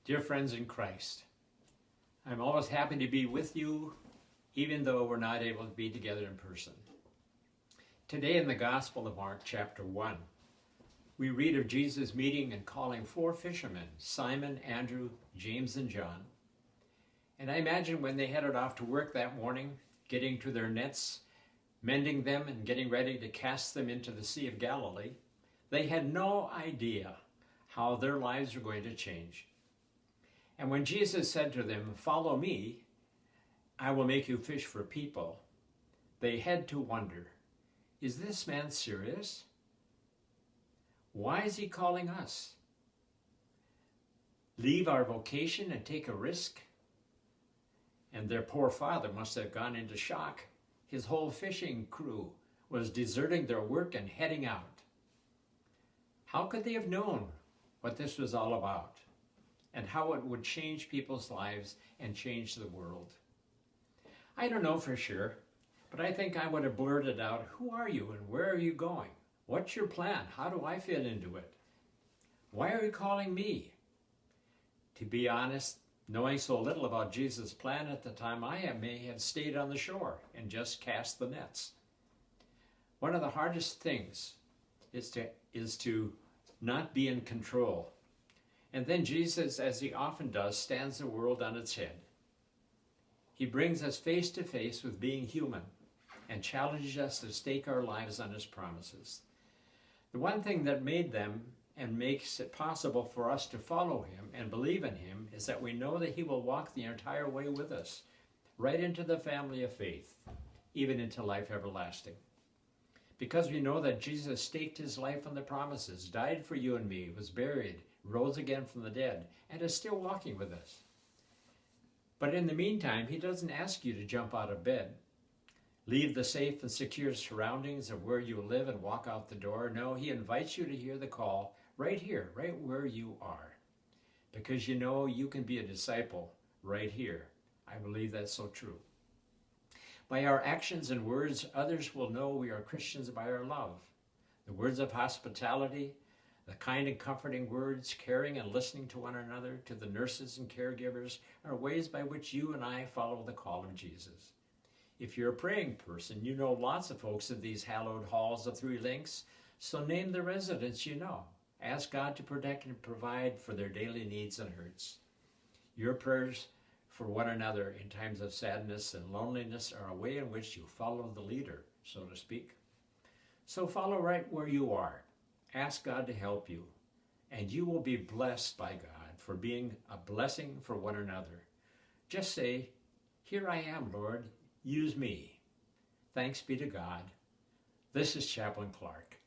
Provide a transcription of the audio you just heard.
Dear friends in Christ, I'm always happy to be with you, even though we're not able to be together in person. Today in the Gospel of Mark, chapter 1, we read of Jesus meeting and calling 4 fishermen, Simon, Andrew, James, and John. And I imagine when they headed off to work that morning, getting to their nets, mending them, and getting ready to cast them into the Sea of Galilee, they had no idea how their lives were going to change. And when Jesus said to them, "Follow me, I will make you fish for people," they had to wonder, is this man serious? Why is he calling us? Leave our vocation and take a risk? And their poor father must have gone into shock. His whole fishing crew was deserting their work and heading out. How could they have known what this was all about and how it would change people's lives and change the world? I don't know for sure, but I think I would have blurted out, "Who are you and where are you going? What's your plan? How do I fit into it? Why are you calling me?" To be honest, knowing so little about Jesus' plan at the time, I may have stayed on the shore and just cast the nets. One of the hardest things is to not be in control. And then Jesus, as he often does, stands the world on its head. He brings us face to face with being human and challenges us to stake our lives on his promises. The one thing that made them and makes it possible for us to follow him and believe in him is that we know that he will walk the entire way with us, right into the family of faith, even into life everlasting. Because we know that Jesus staked his life on the promises, died for you and me, was buried, rose again from the dead, and is still walking with us. But in the meantime, he doesn't ask you to jump out of bed, leave the safe and secure surroundings of where you live and walk out the door. No, he invites you to hear the call right here, right where you are. Because you know you can be a disciple right here. I believe that's so true. By our actions and words, others will know we are Christians by our love. The words of hospitality, the kind and comforting words, caring and listening to one another, to the nurses and caregivers, are ways by which you and I follow the call of Jesus. If you're a praying person, you know lots of folks in these hallowed halls of 3 Links, so name the residents you know. Ask God to protect and provide for their daily needs and hurts. Your prayers for one another in times of sadness and loneliness are a way in which you follow the leader, so to speak. So follow right where you are. Ask God to help you, and you will be blessed by God for being a blessing for one another. Just say, "Here I am, Lord. Use me." Thanks be to God. This is Chaplain Clark.